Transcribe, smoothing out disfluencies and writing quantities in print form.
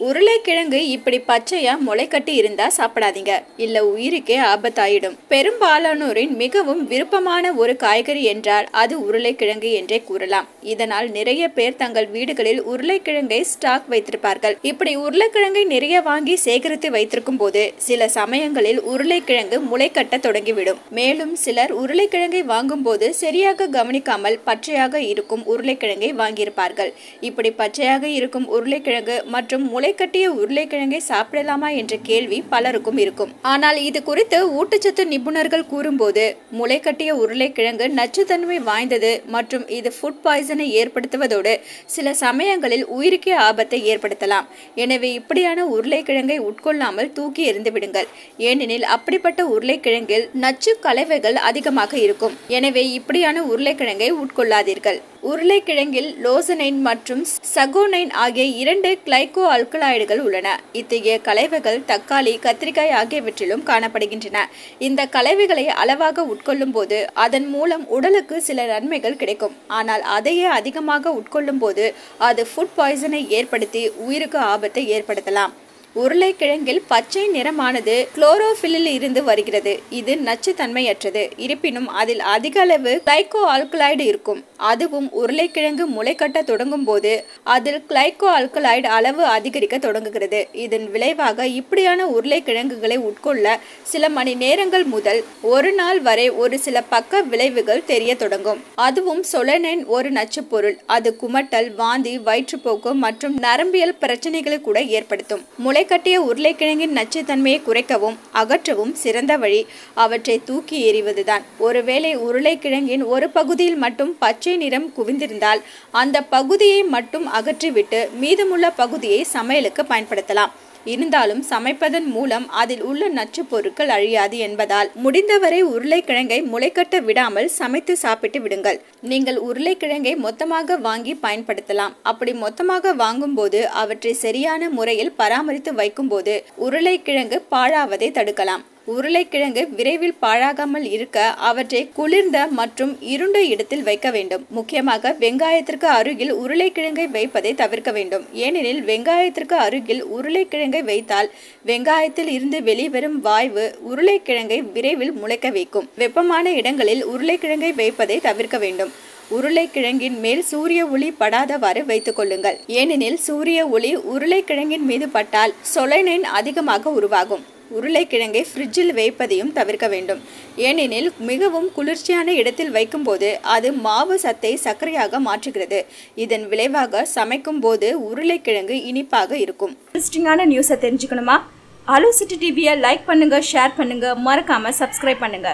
உருளைக்கிழங்கு இப்படி பச்சையா முளைக்கட்டி இருந்தா சாப்பிடாதீங்க, இல்ல உயிருக்கே ஆபத்தாயிடும். பெரும்பாலானோரின் மிகவும் விருப்பமான ஒரு காய்கறி என்றால் அது உருளைக்கிழங்கு என்றே கூறலாம். இதனால் நிறைய பேர் தங்கள் வீடுகளில் உருளைக்கிழங்கை ஸ்டாக் வைத்திருப்பார்கள். இப்படி உருளைக்கிழங்கை நிறைய வாங்கி சேகரித்து வைத்திருக்கும் போது சில சமயங்களில் உருளைக்கிழங்கு முளைக்கட்ட தொடங்கிவிடும். மேலும் சிலர் உருளைக்கிழங்கை வாங்கும் போது சரியாக கவனிக்காமல் பச்சையாக இருக்கும் உருளைக்கிழங்கை வாங்கியிருப்பார்கள். இப்படி பச்சையாக இருக்கும் உருளைக்கிழங்கு மற்றும் முளைக்கட்டிய உருளைக்கிழங்கை சாப்பிடலாமா என்ற கேள்வி பலருக்கும் இருக்கும். ஆனால் இது குறித்து ஊட்டச்சத்து நிபுணர்கள் கூறும்போது முளைக்கட்டிய உருளைக்கிழங்கு நச்சுத்தன்மை வாய்ந்தது மற்றும் இது ஃபுட் பாய்சனை ஏற்படுத்துவதோடு சில சமயங்களில் உயிருக்கே ஆபத்தை ஏற்படுத்தலாம். எனவே இப்படியான உருளைக்கிழங்கை உட்கொள்ளாமல் தூக்கி எறிந்து விடுங்கள். ஏனெனில் அப்படிப்பட்ட உருளைக்கிழங்கில் நச்சு கலவைகள் அதிகமாக இருக்கும். எனவே இப்படியான உருளைக்கிழங்கை உட்கொள்ளாதீர்கள். உருளைக்கிழங்கில் லோசனைன் மற்றும் சகோனைன் ஆகிய 2 கிளைகோ ஆல்கலாய்டுகள் உள்ளன. இத்தகைய கலவைகள் தக்காளி, கத்திரிக்காய் ஆகியவற்றிலும் காணப்படுகின்றன. இந்த கலவைகளை அளவாக உட்கொள்ளும் போது அதன் மூலம் உடலுக்கு சில நன்மைகள் கிடைக்கும். ஆனால் அதையே அதிகமாக உட்கொள்ளும் போது அது ஃபுட் பாய்சனை ஏற்படுத்தி உயிருக்கு ஆபத்தை ஏற்படுத்தலாம். உருளைக்கிழங்கில் பச்சை நிறமானது குளோரோபில்லில் இருந்து வருகிறது. இது நச்சுத்தன்மையற்றது. இருப்பினும் அதில் அதிக அளவு கிளைகோ ஆல்கலாய்டு இருக்கும். அதுவும் உருளைக்கிழங்கு முளைக்கட்ட தொடங்கும் போது அதில் கிளைகோ ஆல்கலாய்டு அளவு அதிகரிக்க தொடங்குகிறது. இதன் விளைவாக இப்படியான உருளைக்கிழங்குகளை உட்கொள்ள சில மணி நேரங்கள் முதல் ஒரு நாள் வரை ஒரு சில பக்க விளைவுகள் தெரிய தொடங்கும். அதுவும் சொலனைன் ஒரு நச்சு பொருள். அது குமட்டல், வாந்தி, வயிற்றுப்போக்கு மற்றும் நரம்பியல் பிரச்சனைகளை கூட ஏற்படுத்தும். முளைக்கட்டிய உருளைக்கிழங்கின் நச்சுத்தன்மையை குறைக்கவும் அகற்றவும் சிறந்த வழி அவற்றை தூக்கி எறிவதுதான். ஒருவேளை உருளைக்கிழங்கின் ஒரு பகுதியில் மட்டும் பச்சை நிறம் குவிந்திருந்தால் அந்த பகுதியை மட்டும் அகற்றிவிட்டு மீதமுள்ள பகுதியை சமையலுக்கு பயன்படுத்தலாம். இருந்தாலும் சமைப்பதன் மூலம் அதில் உள்ள நச்சு பொருட்கள் அழியாது என்பதால் முடிந்தவரை உருளைக்கிழங்கை முளைக்கட்ட விடாமல் சமைத்து சாப்பிட்டு விடுங்கள். நீங்கள் உருளைக்கிழங்கை மொத்தமாக வாங்கி பயன்படுத்தலாம். அப்படி மொத்தமாக வாங்கும் போது அவற்றை சரியான முறையில் பராமரித்து வைக்கும் போது உருளைக்கிழங்கு பாழாவதை தடுக்கலாம். உருளைக்கிழங்கு விரைவில் பாழாகாமல் இருக்க அவற்றை குளிர்ந்த மற்றும் இருண்ட இடத்தில் வைக்க வேண்டும். முக்கியமாக வெங்காயத்திற்கு அருகில் உருளைக்கிழங்கை வைப்பதை தவிர்க்க வேண்டும். ஏனெனில் வெங்காயத்திற்கு அருகில் உருளைக்கிழங்கை வைத்தால் வெங்காயத்தில் இருந்து வெளிவரும் வாயு உருளைக்கிழங்கை விரைவில் முளைக்க வைக்கும். வெப்பமான இடங்களில் உருளைக்கிழங்கை வைப்பதை தவிர்க்க வேண்டும். உருளைக்கிழங்கின் மேல் சூரிய ஒளி படாதவாறு வைத்துக் கொள்ளுங்கள். ஏனெனில் சூரிய ஒளி உருளைக்கிழங்கின் மீது பட்டால் சொலைனைன் அதிகமாக உருவாகும். உருளைக்கிழங்கை ஃப்ரிட்ஜில் வைப்பதையும் தவிர்க்க வேண்டும். ஏனெனில் மிகவும் குளிர்ச்சியான இடத்தில் வைக்கும் போது அது மாவு சத்தை சர்க்கரையாக மாற்றுகிறது. இதன் விளைவாக சமைக்கும் போது உருளைக்கிழங்கு இனிப்பாக இருக்கும். இன்ட்ரெஸ்டிங்கான நியூஸை தெரிஞ்சுக்கணுமா? அலோ சிட்டி டிவியை லைக் பண்ணுங்க, ஷேர் பண்ணுங்க, மறக்காம சப்ஸ்கிரைப் பண்ணுங்க.